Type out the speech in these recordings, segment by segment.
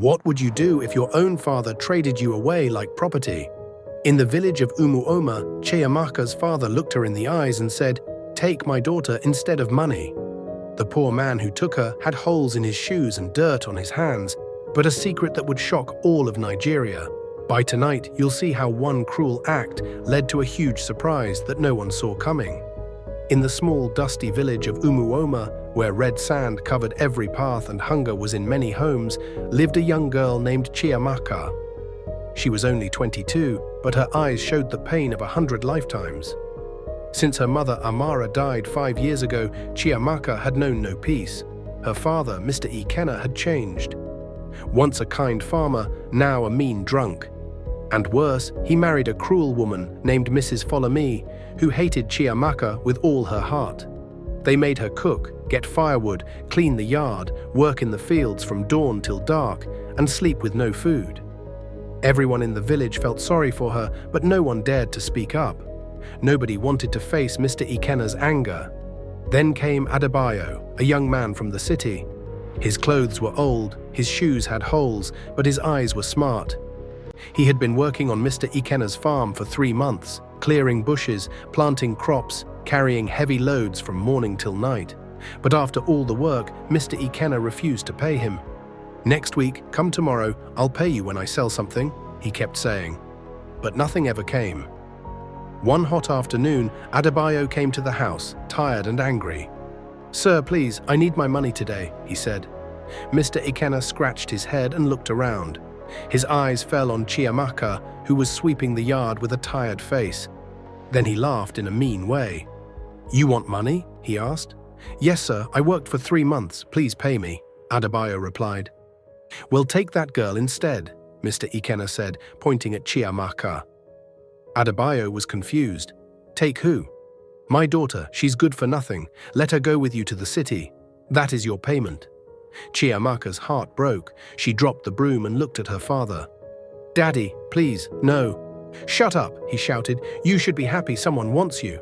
What would you do if your own father traded you away like property? In the village of Umuoma, Chiamaka's father looked her in the eyes and said, "Take my daughter instead of money." The poor man who took her had holes in his shoes and dirt on his hands, but a secret that would shock all of Nigeria. By tonight, you'll see how one cruel act led to a huge surprise that no one saw coming. In the small, dusty village of Umuoma, where red sand covered every path and hunger was in many homes, lived a young girl named Chiamaka. She was only 22, but her eyes showed the pain of 100 lifetimes. Since her mother Amara died 5 years ago, Chiamaka had known no peace. Her father, Mr. Ikenna, had changed. Once a kind farmer, now a mean drunk. And worse, he married a cruel woman named Mrs. Folktale, who hated Chiamaka with all her heart. They made her cook, get firewood, clean the yard, work in the fields from dawn till dark, and sleep with no food. Everyone in the village felt sorry for her, but no one dared to speak up. Nobody wanted to face Mr. Ikenna's anger. Then came Adebayo, a young man from the city. His clothes were old, his shoes had holes, but his eyes were smart. He had been working on Mr. Ikenna's farm for 3 months, clearing bushes, planting crops, carrying heavy loads from morning till night. But after all the work, Mr. Ikenna refused to pay him. "Next week, come tomorrow, I'll pay you when I sell something," he kept saying. But nothing ever came. One hot afternoon, Adebayo came to the house, tired and angry. "Sir, please, I need my money today," he said. Mr. Ikenna scratched his head and looked around. His eyes fell on Chiamaka, who was sweeping the yard with a tired face. Then he laughed in a mean way. "You want money?" he asked. "Yes, sir, I worked for 3 months, please pay me," Adebayo replied. "Well, take that girl instead," Mr. Ikenna said, pointing at Chiamaka. Adebayo was confused. "Take who?" "My daughter, she's good for nothing. Let her go with you to the city. That is your payment." Chiamaka's heart broke. She dropped the broom and looked at her father. "Daddy, please, no." "Shut up," he shouted. "You should be happy someone wants you."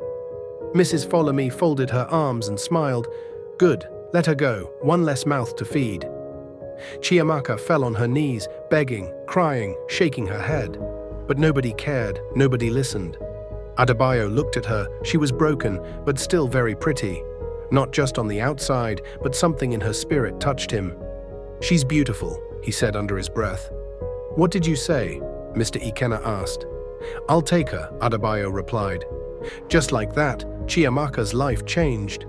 Mrs. Folktale folded her arms and smiled. "Good, let her go, one less mouth to feed." Chiamaka fell on her knees, begging, crying, shaking her head. But nobody cared, nobody listened. Adebayo looked at her. She was broken, but still very pretty. Not just on the outside, but something in her spirit touched him. "She's beautiful," he said under his breath. "What did you say?" Mr. Ikenna asked. "I'll take her," Adebayo replied. Just like that, Chiamaka's life changed.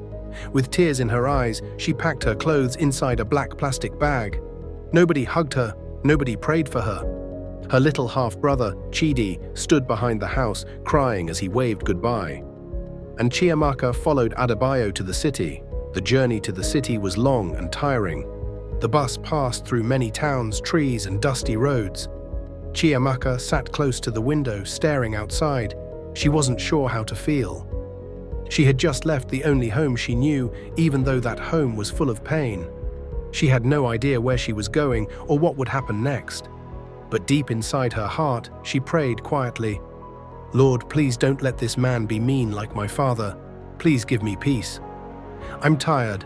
With tears in her eyes, she packed her clothes inside a black plastic bag. Nobody hugged her, nobody prayed for her. Her little half-brother, Chidi, stood behind the house, crying as he waved goodbye. And Chiamaka followed Adebayo to the city. The journey to the city was long and tiring. The bus passed through many towns, trees, and dusty roads. Chiamaka sat close to the window, staring outside. She wasn't sure how to feel. She had just left the only home she knew, even though that home was full of pain. She had no idea where she was going or what would happen next. But deep inside her heart, she prayed quietly, "Lord, please don't let this man be mean like my father. Please give me peace. I'm tired."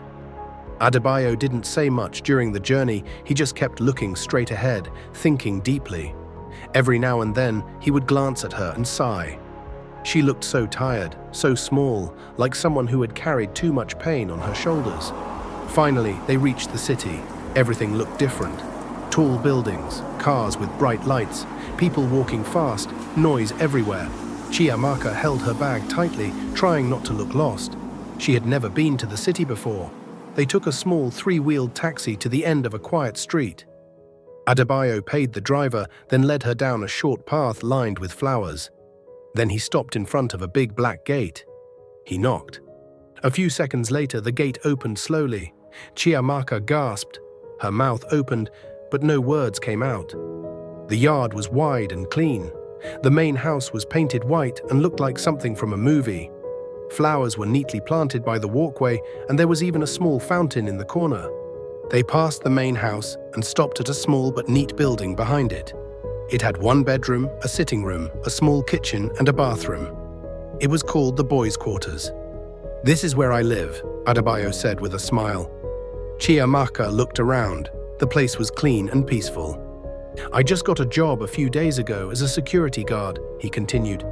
Adebayo didn't say much during the journey. He just kept looking straight ahead, thinking deeply. Every now and then, he would glance at her and sigh. She looked so tired, so small, like someone who had carried too much pain on her shoulders. Finally, they reached the city. Everything looked different. Tall buildings, cars with bright lights, people walking fast, noise everywhere. Chiamaka held her bag tightly, trying not to look lost. She had never been to the city before. They took a small 3-wheeled taxi to the end of a quiet street. Adebayo paid the driver, then led her down a short path lined with flowers. Then he stopped in front of a big black gate. He knocked. A few seconds later, the gate opened slowly. Chiamaka gasped. Her mouth opened, but no words came out. The yard was wide and clean. The main house was painted white and looked like something from a movie. Flowers were neatly planted by the walkway, and there was even a small fountain in the corner. They passed the main house and stopped at a small but neat building behind it. It had 1 bedroom, a sitting room, a small kitchen, and a bathroom. It was called the boys' quarters. "This is where I live," Adebayo said with a smile. Chiamaka looked around. The place was clean and peaceful. I just got a job a few days ago as a security guard, he continued.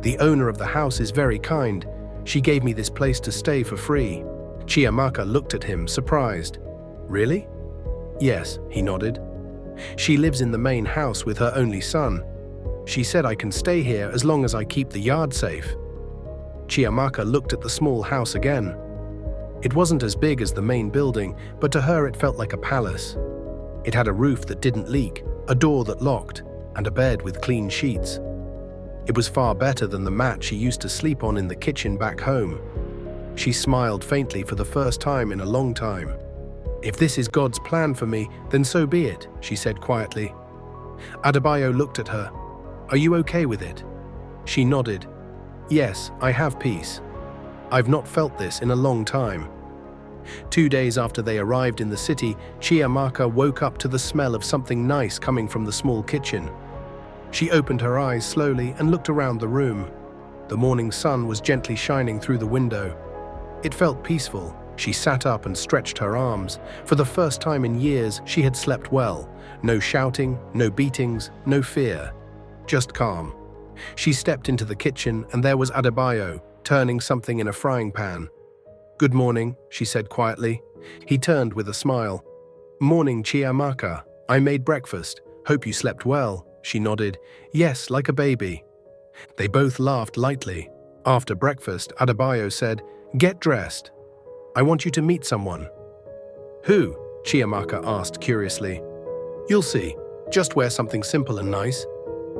The owner of the house is very kind. She gave me this place to stay for free. Chiamaka looked at him, surprised. Really? Yes, he nodded. She lives in the main house with her only son. She said I can stay here as long as I keep the yard safe. Chiamaka looked at the small house again. It wasn't as big as the main building, but to her it felt like a palace. It had a roof that didn't leak, a door that locked, and a bed with clean sheets. It was far better than the mat she used to sleep on in the kitchen back home. She smiled faintly for the first time in a long time. If this is God's plan for me, then so be it, she said quietly. Adebayo looked at her. Are you okay with it? She nodded. Yes, I have peace. I've not felt this in a long time. 2 days after they arrived in the city, Chiamaka woke up to the smell of something nice coming from the small kitchen. She opened her eyes slowly and looked around the room. The morning sun was gently shining through the window. It felt peaceful. She sat up and stretched her arms. For the first time in years, she had slept well. No shouting, no beatings, no fear. Just calm. She stepped into the kitchen and there was Adebayo, turning something in a frying pan. Good morning, she said quietly. He turned with a smile. Morning, Chiamaka. I made breakfast. Hope you slept well, she nodded. Yes, like a baby. They both laughed lightly. After breakfast, Adebayo said, Get dressed. I want you to meet someone. Who? Chiamaka asked curiously. You'll see. Just wear something simple and nice.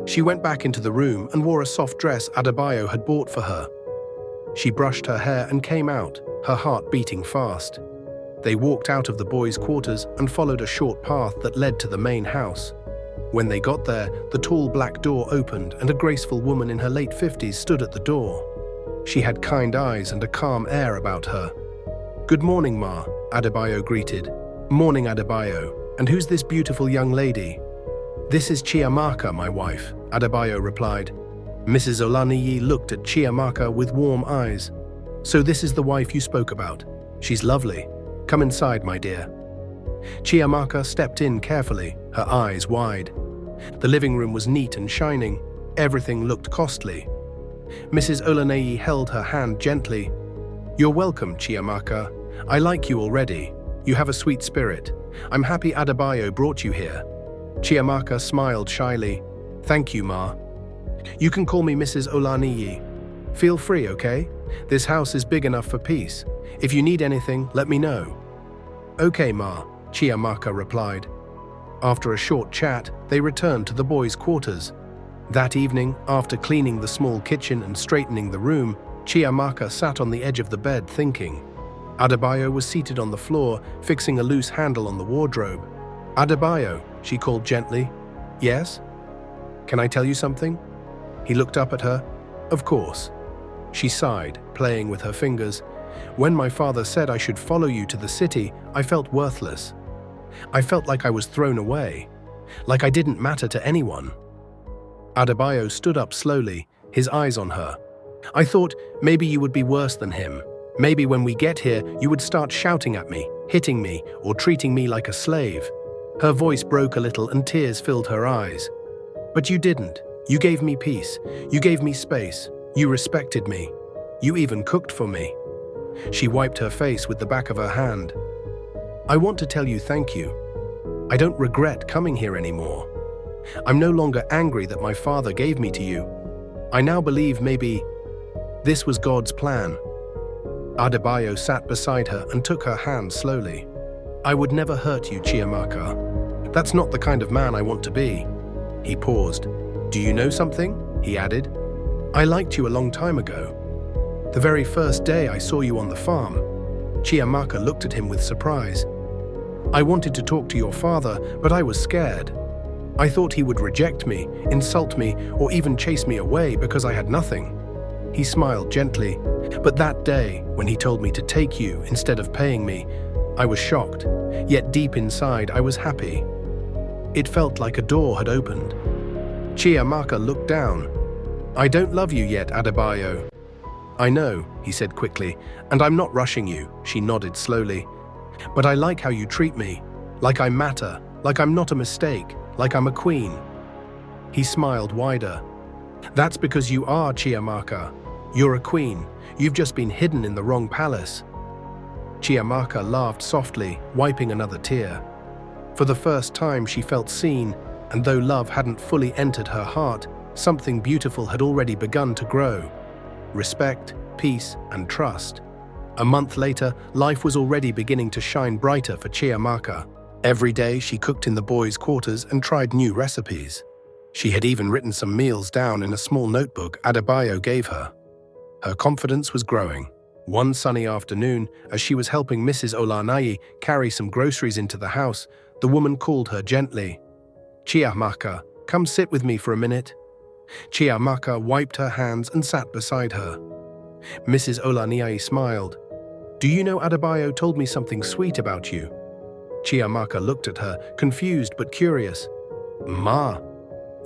She went back into the room and wore a soft dress Adebayo had bought for her. She brushed her hair and came out, her heart beating fast. They walked out of the boys' quarters and followed a short path that led to the main house. When they got there, the tall black door opened and a graceful woman in her late 50s stood at the door. She had kind eyes and a calm air about her. Good morning, Ma, Adebayo greeted. Morning, Adebayo. And who's this beautiful young lady? This is Chiamaka, my wife, Adebayo replied. Mrs. Olaniyi looked at Chiamaka with warm eyes. So this is the wife you spoke about. She's lovely. Come inside, my dear. Chiamaka stepped in carefully, her eyes wide. The living room was neat and shining. Everything looked costly. Mrs. Olaniyi held her hand gently. You're welcome, Chiamaka. I like you already. You have a sweet spirit. I'm happy Adebayo brought you here. Chiamaka smiled shyly. Thank you, Ma. You can call me Mrs. Olaniyi. Feel free, okay? This house is big enough for peace. If you need anything, let me know. Okay, Ma, Chiamaka replied. After a short chat, they returned to the boys' quarters. That evening, after cleaning the small kitchen and straightening the room, Chiamaka sat on the edge of the bed thinking. Adebayo was seated on the floor, fixing a loose handle on the wardrobe. Adebayo, she called gently. Yes? Can I tell you something? He looked up at her. Of course. She sighed, playing with her fingers. When my father said I should follow you to the city, I felt worthless. I felt like I was thrown away, like I didn't matter to anyone. Adebayo stood up slowly, his eyes on her. I thought maybe you would be worse than him. Maybe when we get here, you would start shouting at me, hitting me, or treating me like a slave. Her voice broke a little and tears filled her eyes. But you didn't. You gave me peace. You gave me space. You respected me. You even cooked for me. She wiped her face with the back of her hand. I want to tell you thank you. I don't regret coming here anymore. I'm no longer angry that my father gave me to you. I now believe maybe this was God's plan. Adebayo sat beside her and took her hand slowly. I would never hurt you, Chiamaka. That's not the kind of man I want to be. He paused. Do you know something? He added. I liked you a long time ago. The very first day I saw you on the farm. Chiamaka looked at him with surprise. I wanted to talk to your father, but I was scared. I thought he would reject me, insult me, or even chase me away because I had nothing. He smiled gently, but that day, when he told me to take you instead of paying me, I was shocked, yet deep inside I was happy. It felt like a door had opened. Chiamaka looked down. I don't love you yet, Adebayo. I know, he said quickly, and I'm not rushing you, she nodded slowly. But I like how you treat me. Like I matter, like I'm not a mistake, like I'm a queen. He smiled wider. That's because you are Chiamaka. You're a queen. You've just been hidden in the wrong palace. Chiamaka laughed softly, wiping another tear. For the first time she felt seen, and though love hadn't fully entered her heart, something beautiful had already begun to grow. Respect, peace, and trust. A month later, life was already beginning to shine brighter for Chiamaka. Every day she cooked in the boys' quarters and tried new recipes. She had even written some meals down in a small notebook Adebayo gave her. Her confidence was growing. One sunny afternoon, as she was helping Mrs. Olanayi carry some groceries into the house, the woman called her gently. Chiamaka, come sit with me for a minute. Chiamaka wiped her hands and sat beside her. Mrs. Olanayi smiled. Do you know Adebayo told me something sweet about you? Chiamaka looked at her, confused but curious. Ma?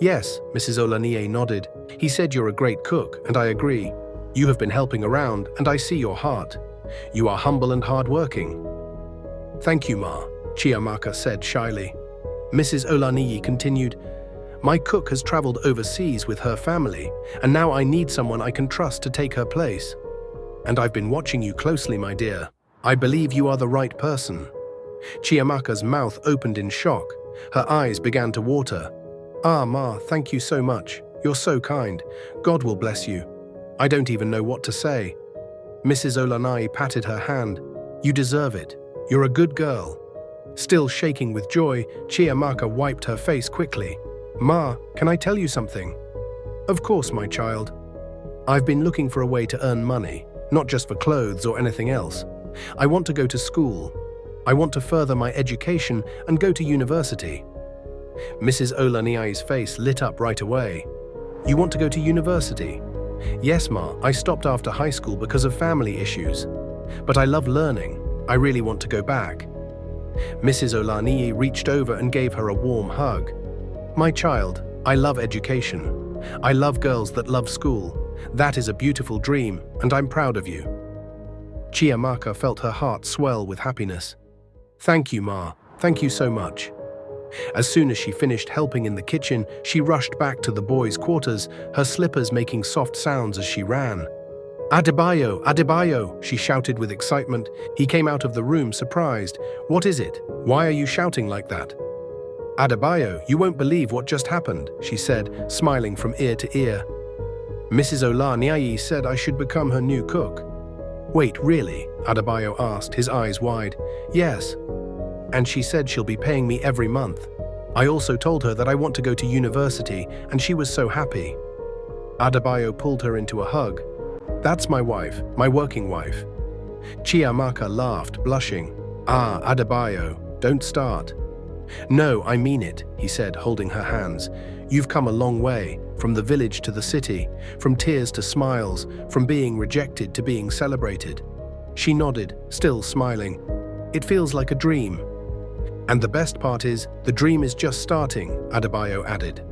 Yes, Mrs. Olaniyi nodded. He said you're a great cook, and I agree. You have been helping around, and I see your heart. You are humble and hardworking. Thank you, Ma, Chiamaka said shyly. Mrs. Olaniyi continued, my cook has traveled overseas with her family, and now I need someone I can trust to take her place. And I've been watching you closely, my dear. I believe you are the right person. Chiamaka's mouth opened in shock. Her eyes began to water. Ah, Ma, thank you so much. You're so kind. God will bless you. I don't even know what to say. Mrs. Olanayi patted her hand. You deserve it. You're a good girl. Still shaking with joy, Chiamaka wiped her face quickly. Ma, can I tell you something? Of course, my child. I've been looking for a way to earn money, not just for clothes or anything else. I want to go to school. I want to further my education and go to university. Mrs. Olaniyi's face lit up right away. You want to go to university? Yes, Ma, I stopped after high school because of family issues. But I love learning. I really want to go back. Mrs. Olaniyi reached over and gave her a warm hug. My child, I love education. I love girls that love school. That is a beautiful dream, and I'm proud of you. Chiamaka felt her heart swell with happiness. Thank you, Ma. Thank you so much. As soon as she finished helping in the kitchen, she rushed back to the boys' quarters, her slippers making soft sounds as she ran. Adebayo, Adebayo, she shouted with excitement. He came out of the room surprised. What is it? Why are you shouting like that? Adebayo, you won't believe what just happened, she said, smiling from ear to ear. Mrs. Olaniyi said I should become her new cook. Wait, really? Adebayo asked, his eyes wide. Yes. And she said she'll be paying me every month. I also told her that I want to go to university, and she was so happy. Adebayo pulled her into a hug. That's my wife, my working wife. Chiamaka laughed, blushing. Ah, Adebayo, don't start. No, I mean it, he said, holding her hands. You've come a long way, from the village to the city, from tears to smiles, from being rejected to being celebrated. She nodded, still smiling. It feels like a dream. And the best part is, the dream is just starting, Adebayo added.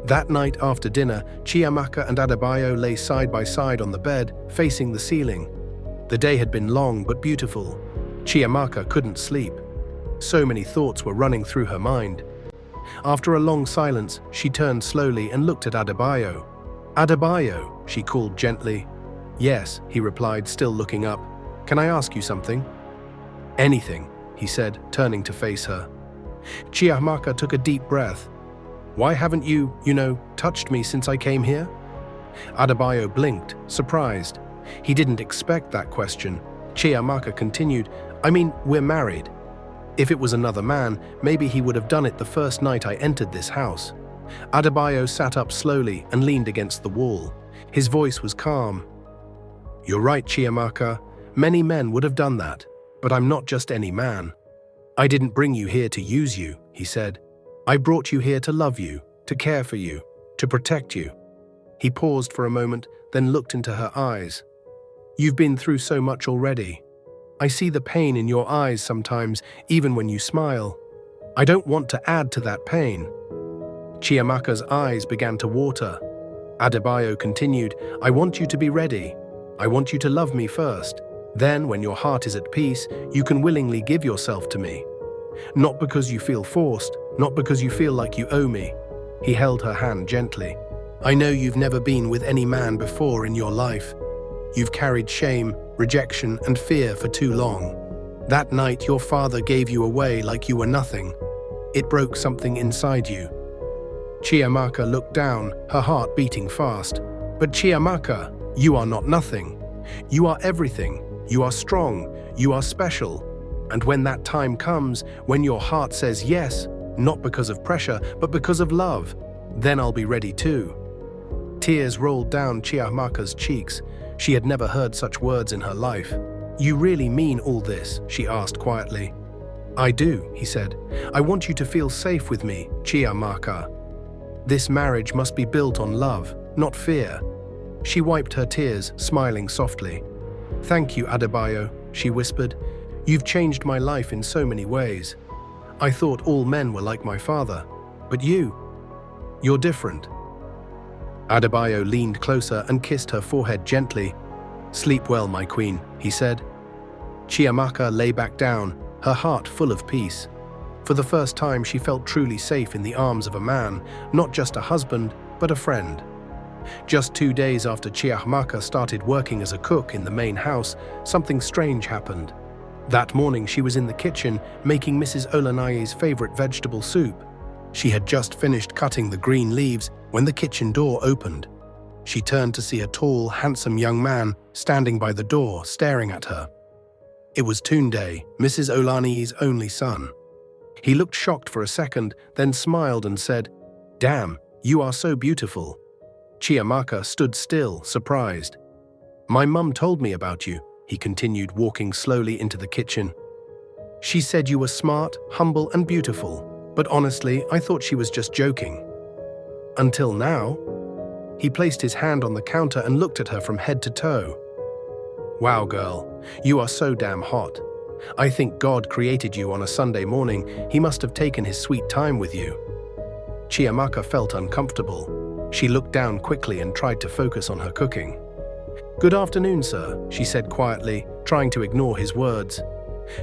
That night after dinner, Chiamaka and Adebayo lay side by side on the bed, facing the ceiling. The day had been long but beautiful. Chiamaka couldn't sleep. So many thoughts were running through her mind. After a long silence, she turned slowly and looked at Adebayo. Adebayo, she called gently. Yes, he replied, still looking up. Can I ask you something? Anything, he said, turning to face her. Chiamaka took a deep breath. Why haven't you, touched me since I came here? Adebayo blinked, surprised. He didn't expect that question. Chiamaka continued, I mean, we're married. If it was another man, maybe he would have done it the first night I entered this house. Adebayo sat up slowly and leaned against the wall. His voice was calm. You're right, Chiamaka. Many men would have done that, but I'm not just any man. I didn't bring you here to use you, he said. I brought you here to love you, to care for you, to protect you. He paused for a moment, then looked into her eyes. You've been through so much already. I see the pain in your eyes sometimes, even when you smile. I don't want to add to that pain. Chiamaka's eyes began to water. Adebayo continued, I want you to be ready. I want you to love me first. Then, when your heart is at peace, you can willingly give yourself to me. Not because you feel forced, not because you feel like you owe me." He held her hand gently. "I know you've never been with any man before in your life. You've carried shame, rejection, and fear for too long. That night your father gave you away like you were nothing. It broke something inside you." Chiamaka looked down, her heart beating fast. "But Chiamaka, you are not nothing. You are everything. You are strong. You are special. And when that time comes, when your heart says yes, not because of pressure, but because of love, then I'll be ready too." Tears rolled down Chiamaka's cheeks. She had never heard such words in her life. "You really mean all this?" she asked quietly. "I do," he said. "I want you to feel safe with me, Chiamaka. This marriage must be built on love, not fear." She wiped her tears, smiling softly. "Thank you, Adebayo," she whispered. "You've changed my life in so many ways. I thought all men were like my father, but you're different." Adebayo leaned closer and kissed her forehead gently. "Sleep well, my queen," he said. Chiamaka lay back down, her heart full of peace. For the first time, she felt truly safe in the arms of a man, not just a husband, but a friend. Just 2 days after Chiamaka started working as a cook in the main house, something strange happened. That morning, she was in the kitchen making Mrs. Olanaye's favorite vegetable soup. She had just finished cutting the green leaves when the kitchen door opened. She turned to see a tall, handsome young man standing by the door, staring at her. It was Tunde, Mrs. Olaniye's only son. He looked shocked for a second, then smiled and said, "Damn, you are so beautiful." Chiamaka stood still, surprised. "My mum told me about you," he continued, walking slowly into the kitchen. "She said you were smart, humble, and beautiful, but honestly, I thought she was just joking. Until now." He placed his hand on the counter and looked at her from head to toe. "Wow, girl, you are so damn hot. I think God created you on a Sunday morning. He must have taken his sweet time with you." Chiamaka felt uncomfortable. She looked down quickly and tried to focus on her cooking. "Good afternoon, sir," she said quietly, trying to ignore his words.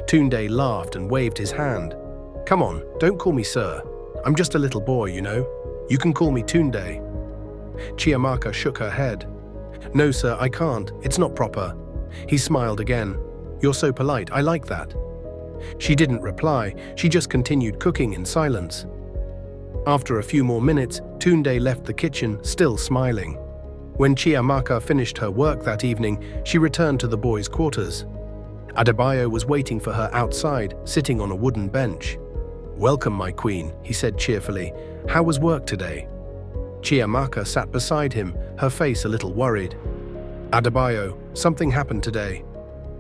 Tunde laughed and waved his hand. "Come on, don't call me sir. I'm just a little boy, you know. You can call me Tunde." Chiamaka shook her head. "No, sir, I can't. It's not proper." He smiled again. "You're so polite, I like that." She didn't reply, she just continued cooking in silence. After a few more minutes, Tunde left the kitchen, still smiling. When Chiamaka finished her work that evening, she returned to the boys' quarters. Adebayo was waiting for her outside, sitting on a wooden bench. "Welcome, my queen," he said cheerfully. "How was work today?" Chiamaka sat beside him, her face a little worried. "Adebayo, something happened today."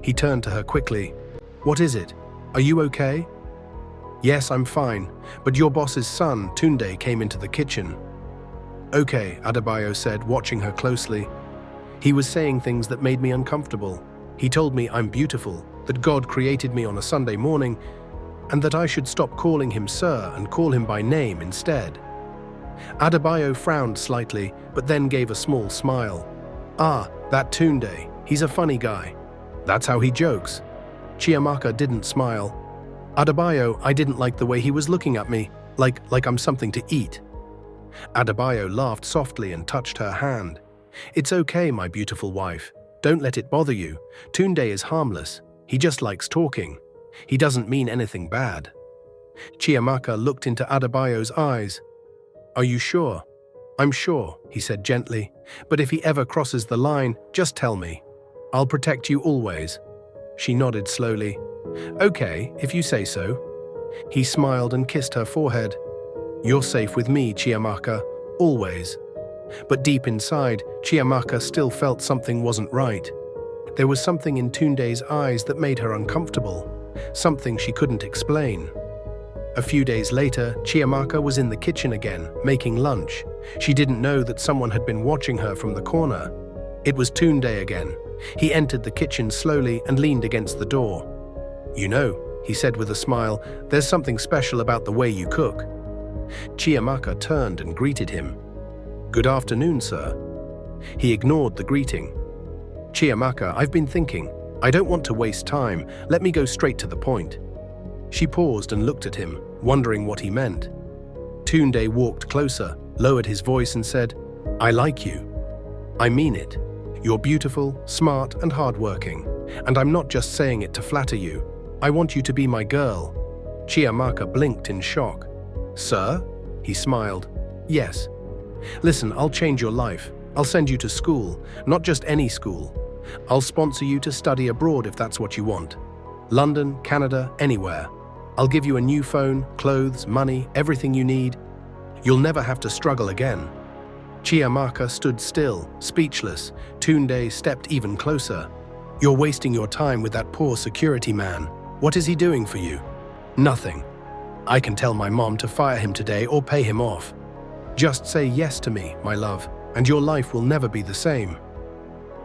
He turned to her quickly. "What is it? Are you okay?" "Yes, I'm fine, but your boss's son, Tunde, came into the kitchen." "Okay," Adebayo said, watching her closely. "He was saying things that made me uncomfortable. He told me I'm beautiful, that God created me on a Sunday morning, and that I should stop calling him sir and call him by name instead." Adebayo frowned slightly, but then gave a small smile. "Ah, that Tunde, he's a funny guy. That's how he jokes." Chiamaka didn't smile. "Adebayo, I didn't like the way he was looking at me, like I'm something to eat." Adebayo laughed softly and touched her hand. "It's okay, my beautiful wife. Don't let it bother you. Tunde is harmless. He just likes talking. He doesn't mean anything bad." Chiamaka looked into Adebayo's eyes. "Are you sure?" "I'm sure," he said gently. "But if he ever crosses the line, just tell me. I'll protect you always." She nodded slowly. "Okay, if you say so." He smiled and kissed her forehead. "You're safe with me, Chiamaka, always." But deep inside, Chiamaka still felt something wasn't right. There was something in Tunde's eyes that made her uncomfortable, something she couldn't explain. A few days later, Chiamaka was in the kitchen again, making lunch. She didn't know that someone had been watching her from the corner. It was Tunde again. He entered the kitchen slowly and leaned against the door. "You know," he said with a smile, "there's something special about the way you cook." Chiamaka turned and greeted him. "Good afternoon, sir." He ignored the greeting. "Chiamaka, I've been thinking. I don't want to waste time. Let me go straight to the point." She paused and looked at him, wondering what he meant. Tunde walked closer, lowered his voice and said, "I like you. I mean it. You're beautiful, smart and hardworking. And I'm not just saying it to flatter you. I want you to be my girl." Chiamaka blinked in shock. "Sir?" He smiled. "Yes. Listen, I'll change your life. I'll send you to school, not just any school. I'll sponsor you to study abroad if that's what you want. London, Canada, anywhere. I'll give you a new phone, clothes, money, everything you need. You'll never have to struggle again." Chiamaka stood still, speechless. Tunde stepped even closer. "You're wasting your time with that poor security man. What is he doing for you?" "Nothing. I can tell my mom to fire him today or pay him off. Just say yes to me, my love, and your life will never be the same."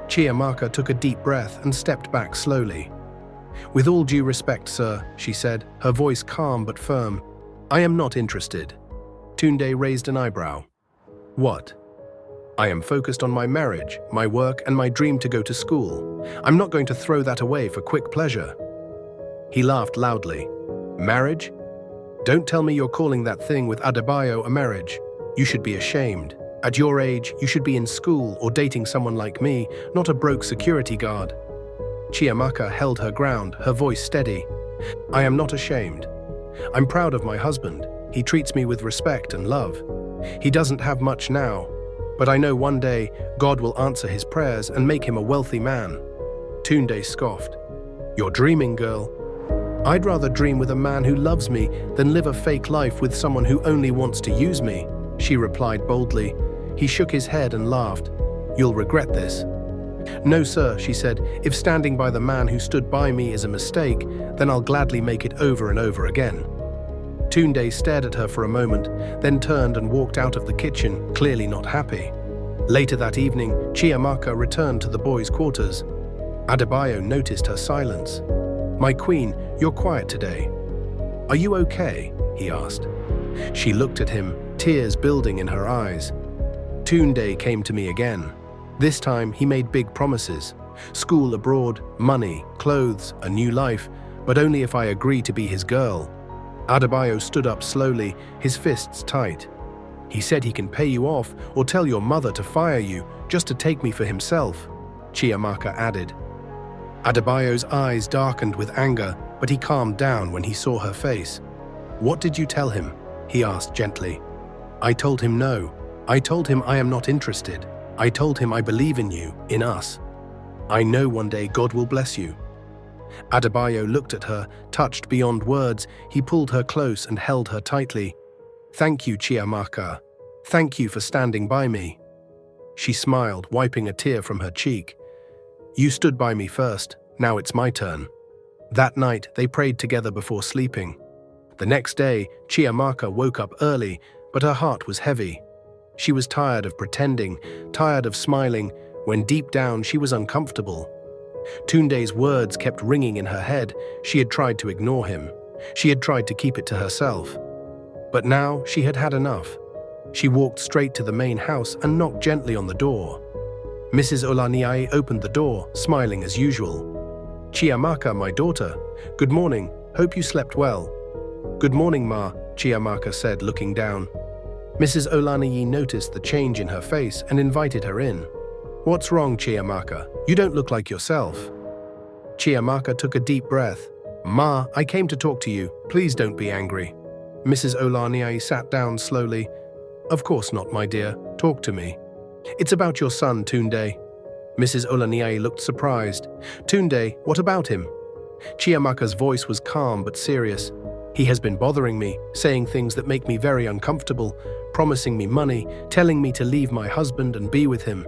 Chiamaka took a deep breath and stepped back slowly. "With all due respect, sir," she said, her voice calm but firm, "I am not interested." Tunde raised an eyebrow. "What?" "I am focused on my marriage, my work, and my dream to go to school. I'm not going to throw that away for quick pleasure." He laughed loudly. "Marriage? Don't tell me you're calling that thing with Adebayo a marriage. You should be ashamed. At your age, you should be in school or dating someone like me, not a broke security guard." Chiamaka held her ground, her voice steady. "I am not ashamed. I'm proud of my husband. He treats me with respect and love. He doesn't have much now, but I know one day God will answer his prayers and make him a wealthy man." Tunde scoffed. "You're dreaming, girl. I'd rather dream with a man who loves me than live a fake life with someone who only wants to use me," she replied boldly. He shook his head and laughed. "You'll regret this." "No, sir," she said. "If standing by the man who stood by me is a mistake, then I'll gladly make it over and over again." Tunde stared at her for a moment, then turned and walked out of the kitchen, clearly not happy. Later that evening, Chiamaka returned to the boys' quarters. Adebayo noticed her silence. "My queen, you're quiet today. Are you okay?" he asked. She looked at him, tears building in her eyes. Tunde came to me again. This time he made big promises. School abroad, money, clothes, a new life, but only if I agree to be his girl. Adebayo stood up slowly, his fists tight. "He said he can pay you off or tell your mother to fire you just to take me for himself," Chiamaka added. Adebayo's eyes darkened with anger, but he calmed down when he saw her face. "What did you tell him?" he asked gently. "I told him no. I told him I am not interested. I told him I believe in you, in us. I know one day God will bless you." Adebayo looked at her, touched beyond words. He pulled her close and held her tightly. "Thank you, Chiamaka. Thank you for standing by me." She smiled, wiping a tear from her cheek. "You stood by me first, now it's my turn." That night, they prayed together before sleeping. The next day, Chiamaka woke up early, but her heart was heavy. She was tired of pretending, tired of smiling, when deep down she was uncomfortable. Tunde's words kept ringing in her head. She had tried to ignore him. She had tried to keep it to herself. But now she had had enough. She walked straight to the main house and knocked gently on the door. Mrs. Olaniyi opened the door, smiling as usual. "Chiamaka, my daughter. Good morning. Hope you slept well." "Good morning, Ma," Chiamaka said, looking down. Mrs. Olaniyi noticed the change in her face and invited her in. "What's wrong, Chiamaka? You don't look like yourself." Chiamaka took a deep breath. "Ma, I came to talk to you. Please don't be angry." Mrs. Olaniyi sat down slowly. "Of course not, my dear. Talk to me." "It's about your son, Tunde." Mrs. Olaniyi looked surprised. "Tunde, what about him?" Chiamaka's voice was calm but serious. "He has been bothering me, saying things that make me very uncomfortable, promising me money, telling me to leave my husband and be with him.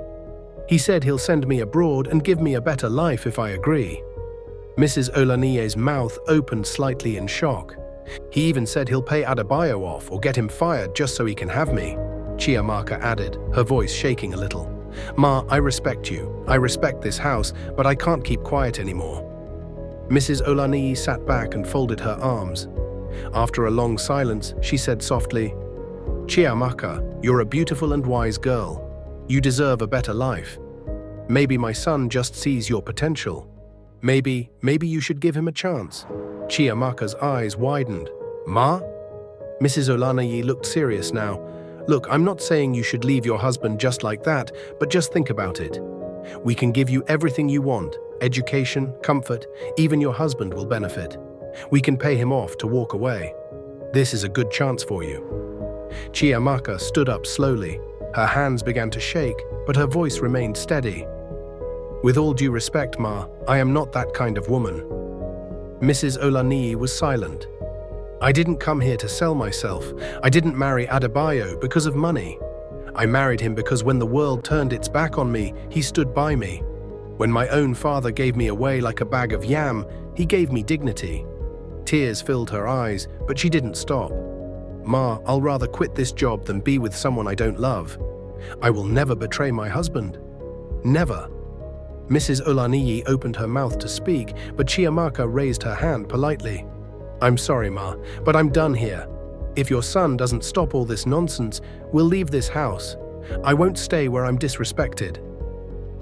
He said he'll send me abroad and give me a better life if I agree." Mrs. Olaniyi's mouth opened slightly in shock. "He even said he'll pay Adebayo off or get him fired just so he can have me," Chiamaka added, her voice shaking a little. "Ma, I respect you. I respect this house, but I can't keep quiet anymore." Mrs. Olaniyi sat back and folded her arms. After a long silence, she said softly, "Chiamaka, you're a beautiful and wise girl. You deserve a better life. Maybe my son just sees your potential. Maybe you should give him a chance." Chiamaka's eyes widened. Ma? Mrs. Olaniyi looked serious now. Look, I'm not saying you should leave your husband just like that, but just think about it. We can give you everything you want, education, comfort, even your husband will benefit. We can pay him off to walk away. This is a good chance for you. Chiamaka stood up slowly. Her hands began to shake, but her voice remained steady. With all due respect, Ma, I am not that kind of woman. Mrs. Olaniyi was silent. I didn't come here to sell myself. I didn't marry Adebayo because of money. I married him because when the world turned its back on me, he stood by me. When my own father gave me away like a bag of yam, he gave me dignity. Tears filled her eyes, but she didn't stop. Ma, I'll rather quit this job than be with someone I don't love. I will never betray my husband. Never. Mrs. Olaniyi opened her mouth to speak, but Chiamaka raised her hand politely. I'm sorry, Ma, but I'm done here. If your son doesn't stop all this nonsense, we'll leave this house. I won't stay where I'm disrespected.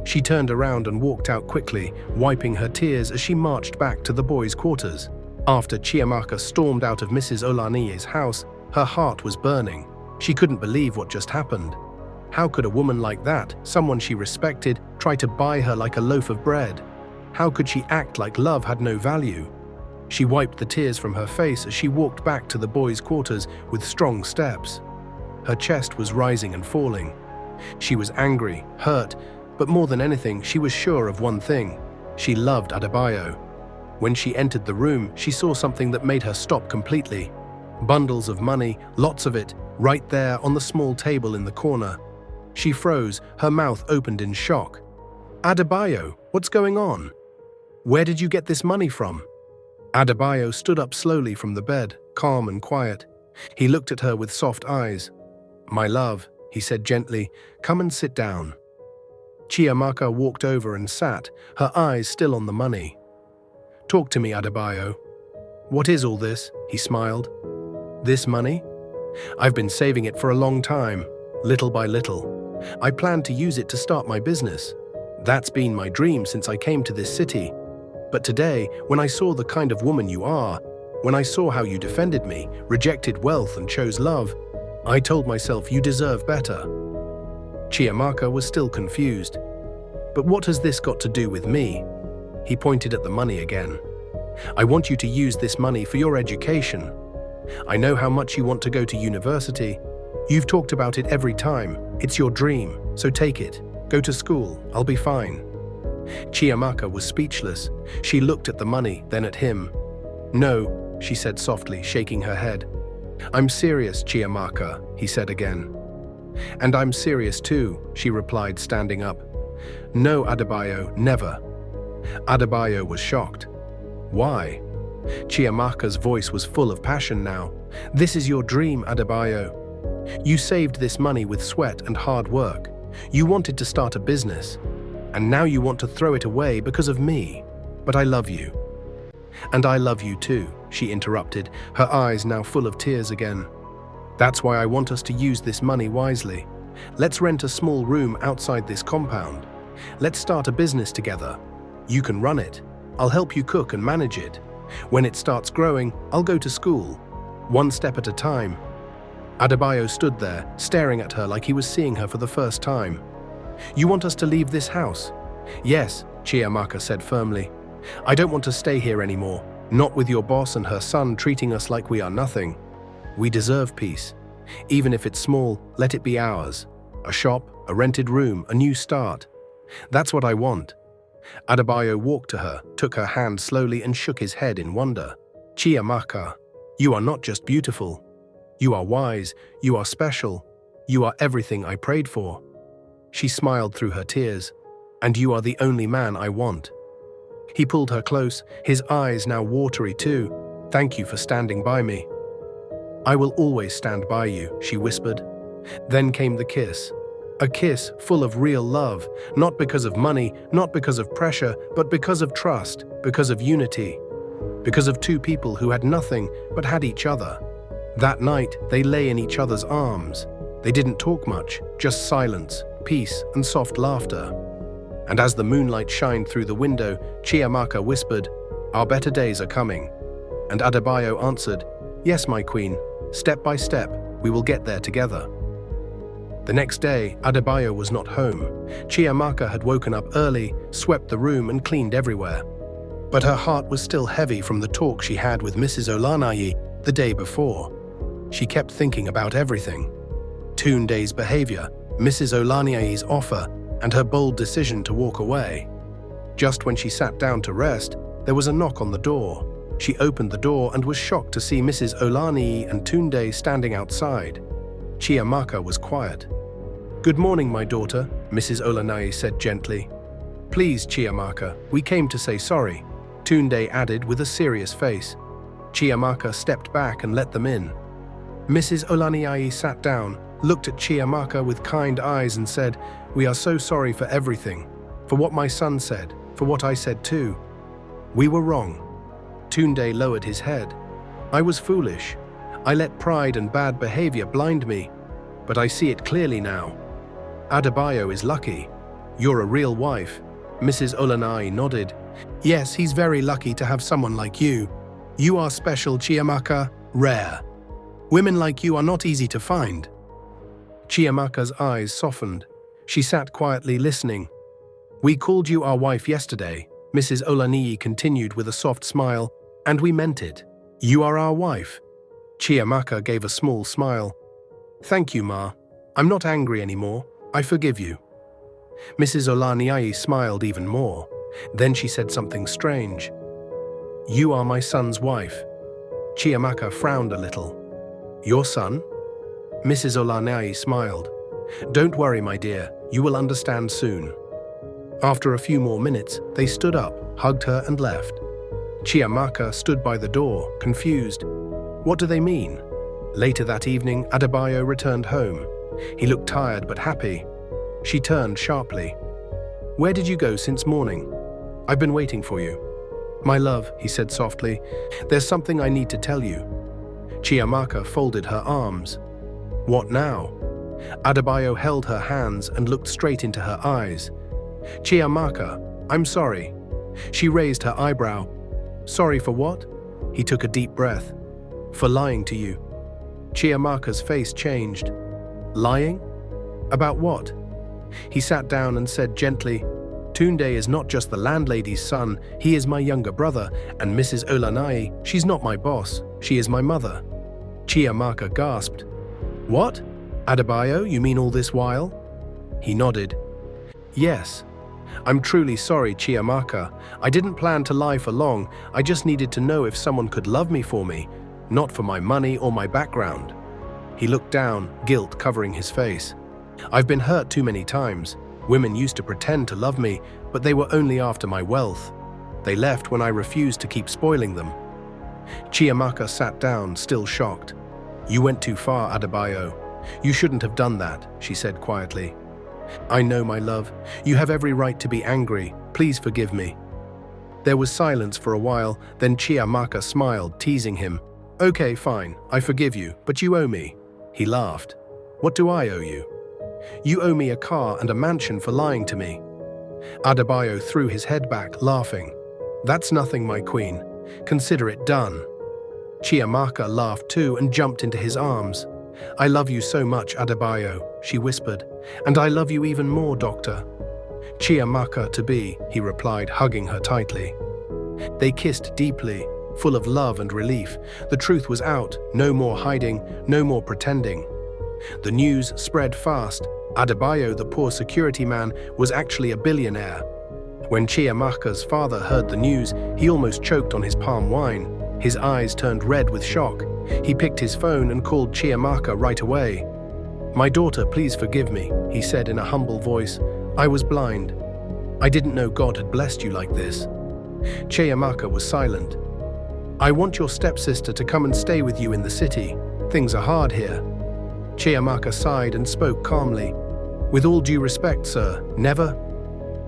She turned around and walked out quickly, wiping her tears as she marched back to the boys' quarters. After Chiamaka stormed out of Mrs. Olaniyi's house, her heart was burning. She couldn't believe what just happened. How could a woman like that, someone she respected, try to buy her like a loaf of bread? How could she act like love had no value? She wiped the tears from her face as she walked back to the boys' quarters with strong steps. Her chest was rising and falling. She was angry, hurt, but more than anything, she was sure of one thing. She loved Adebayo. When she entered the room, she saw something that made her stop completely. Bundles of money, lots of it, right there on the small table in the corner. She froze, her mouth opened in shock. Adebayo, what's going on? Where did you get this money from? Adebayo stood up slowly from the bed, calm and quiet. He looked at her with soft eyes. My love, he said gently, come and sit down. Chiamaka walked over and sat, her eyes still on the money. Talk to me, Adebayo. What is all this? He smiled. This money? I've been saving it for a long time, little by little. I planned to use it to start my business. That's been my dream since I came to this city. But today, when I saw the kind of woman you are, when I saw how you defended me, rejected wealth and chose love, I told myself you deserve better. Chiamaka was still confused. But what has this got to do with me? He pointed at the money again. I want you to use this money for your education. I know how much you want to go to university. You've talked about it every time. It's your dream, so take it. Go to school, I'll be fine. Chiamaka was speechless. She looked at the money, then at him. No, she said softly, shaking her head. I'm serious, Chiamaka, he said again. And I'm serious too, she replied, standing up. No, Adebayo, never. Adebayo was shocked. Why? Chiamaka's voice was full of passion now. This is your dream, Adebayo. You saved this money with sweat and hard work. You wanted to start a business. And now you want to throw it away because of me. But I love you. And I love you too, she interrupted, her eyes now full of tears again. That's why I want us to use this money wisely. Let's rent a small room outside this compound. Let's start a business together. You can run it. I'll help you cook and manage it. When it starts growing, I'll go to school. One step at a time. Adebayo stood there, staring at her like he was seeing her for the first time. You want us to leave this house? Yes, Chiamaka said firmly. I don't want to stay here anymore, not with your boss and her son treating us like we are nothing. We deserve peace. Even if it's small, let it be ours. A shop, a rented room, a new start. That's what I want. Adebayo walked to her, took her hand slowly and shook his head in wonder. Chiamaka, you are not just beautiful. You are wise, you are special. You are everything I prayed for. She smiled through her tears. And you are the only man I want. He pulled her close, his eyes now watery too. Thank you for standing by me. I will always stand by you, she whispered. Then came the kiss. A kiss full of real love, not because of money, not because of pressure, but because of trust, because of unity. Because of two people who had nothing but had each other. That night, they lay in each other's arms. They didn't talk much, just silence, peace, and soft laughter. And as the moonlight shined through the window, Chiamaka whispered, Our better days are coming. and Adebayo answered, "Yes, my queen. Step by step, we will get there together." The next day, Adebayo was not home. Chiamaka had woken up early, swept the room and cleaned everywhere. But her heart was still heavy from the talk she had with Mrs. Olanayi the day before. She kept thinking about everything. Tunde's behavior, Mrs. Olanayi's offer, and her bold decision to walk away. Just when she sat down to rest, there was a knock on the door. She opened the door and was shocked to see Mrs. Olanayi and Tunde standing outside. Chiamaka was quiet. "Good morning, my daughter," Mrs. Olanayi said gently. "Please, Chiamaka, we came to say sorry," Tunde added with a serious face. Chiamaka stepped back and let them in. Mrs. Olanayi sat down, looked at Chiamaka with kind eyes and said, "We are so sorry for everything, for what my son said, for what I said too. We were wrong." Tunde lowered his head. "I was foolish. I let pride and bad behavior blind me, but I see it clearly now. Adebayo is lucky. You're a real wife." Mrs. Olanayi nodded. "Yes, he's very lucky to have someone like you. You are special, Chiamaka, rare. Women like you are not easy to find." Chiamaka's eyes softened. She sat quietly listening. "We called you our wife yesterday," Mrs. Olanayi continued with a soft smile, "and we meant it. You are our wife." Chiamaka gave a small smile. "Thank you, Ma. I'm not angry anymore. I forgive you." Mrs. Olanayi smiled even more. Then she said something strange. "You are my son's wife." Chiamaka frowned a little. "Your son?" Mrs. Olanayi smiled. "Don't worry, my dear. You will understand soon." After a few more minutes, they stood up, hugged her and left. Chiamaka stood by the door, confused. What do they mean? Later that evening, Adebayo returned home. He looked tired but happy. She turned sharply. "Where did you go since morning? I've been waiting for you." "My love," he said softly, "there's something I need to tell you." Chiamaka folded her arms. "What now?" Adebayo held her hands and looked straight into her eyes. "Chiamaka, I'm sorry." She raised her eyebrow. "Sorry for what?" He took a deep breath. "For lying to you." Chiamaka's face changed. "Lying? About what?" He sat down and said gently, "Tunde is not just the landlady's son, he is my younger brother, and Mrs. Olanayi, she's not my boss, she is my mother." Chiamaka gasped. "What? Adebayo, you mean all this while?" He nodded. "Yes. I'm truly sorry, Chiamaka. I didn't plan to lie for long. I just needed to know if someone could love me for me, not for my money or my background." He looked down, guilt covering his face. "I've been hurt too many times. Women used to pretend to love me, but they were only after my wealth. They left when I refused to keep spoiling them." Chiamaka sat down, still shocked. "You went too far, Adebayo. You shouldn't have done that," she said quietly. "I know, my love. You have every right to be angry. Please forgive me." There was silence for a while, then Chiamaka smiled, teasing him. "Okay, fine, I forgive you, but you owe me." He laughed. "What do I owe you?" "You owe me a car and a mansion for lying to me." Adebayo threw his head back, laughing. "That's nothing, my queen. Consider it done." Chiamaka laughed too and jumped into his arms. "I love you so much, Adebayo," she whispered. "And I love you even more, Doctor." "Chiamaka to be," he replied, hugging her tightly. They kissed deeply, full of love and relief. The truth was out, no more hiding, no more pretending. The news spread fast. Adebayo, the poor security man, was actually a billionaire. When Chiamaka's father heard the news, he almost choked on his palm wine. His eyes turned red with shock. He picked his phone and called Chiamaka right away. "My daughter, please forgive me," he said in a humble voice. "I was blind. I didn't know God had blessed you like this." Chiamaka was silent. "I want your stepsister to come and stay with you in the city. Things are hard here." Chiamaka sighed and spoke calmly. "With all due respect, sir, never."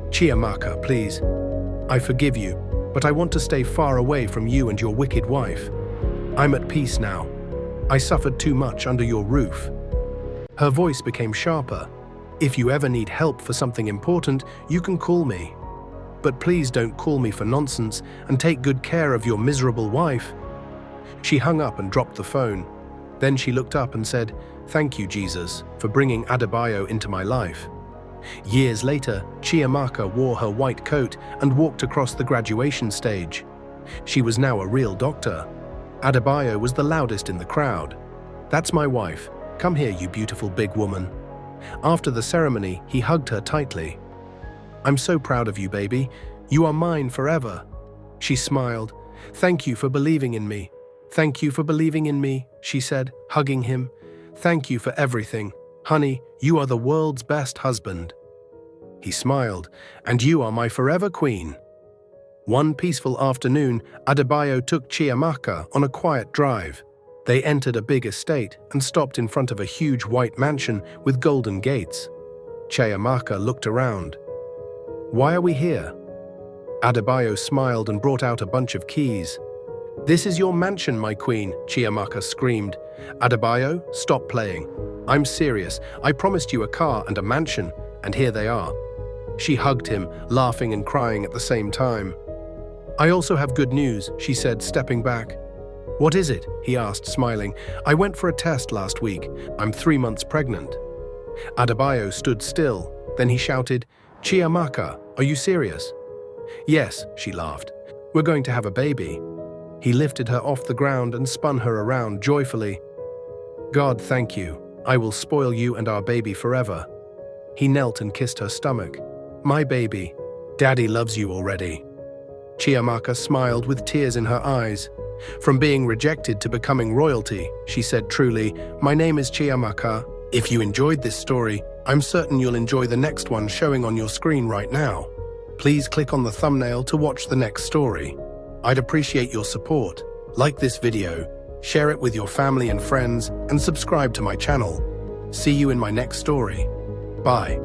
"Chiamaka, please. I forgive you, but I want to stay far away from you and your wicked wife. I'm at peace now. I suffered too much under your roof." Her voice became sharper. "If you ever need help for something important, you can call me. But please don't call me for nonsense and take good care of your miserable wife." She hung up and dropped the phone. Then she looked up and said, "Thank you, Jesus, for bringing Adebayo into my life." Years later, Chiamaka wore her white coat and walked across the graduation stage. She was now a real doctor. Adebayo was the loudest in the crowd. "That's my wife. Come here, you beautiful big woman." After the ceremony, he hugged her tightly. "I'm so proud of you, baby. You are mine forever." She smiled. "Thank you for believing in me. Thank you for believing in me," she said, hugging him. "Thank you for everything. Honey, you are the world's best husband." He smiled. "And you are my forever queen." One peaceful afternoon, Adebayo took Chiamaka on a quiet drive. They entered a big estate and stopped in front of a huge white mansion with golden gates. Chiamaka looked around. "Why are we here?" Adebayo smiled and brought out a bunch of keys. "This is your mansion, my queen," Chiamaka screamed. "Adebayo, stop playing. I'm serious. I promised you a car and a mansion, and here they are." She hugged him, laughing and crying at the same time. "I also have good news," she said, stepping back. "What is it?" he asked, smiling. "I went for a test last week. I'm 3 months pregnant." Adebayo stood still. Then he shouted, "Chiamaka, are you serious?" "Yes," she laughed. "We're going to have a baby." He lifted her off the ground and spun her around joyfully. "God, thank you. I will spoil you and our baby forever." He knelt and kissed her stomach. "My baby, Daddy loves you already." Chiamaka smiled with tears in her eyes. "From being rejected to becoming royalty," she said truly, "my name is Chiamaka." If you enjoyed this story, I'm certain you'll enjoy the next one showing on your screen right now. Please click on the thumbnail to watch the next story. I'd appreciate your support. Like this video, share it with your family and friends, and subscribe to my channel. See you in my next story. Bye.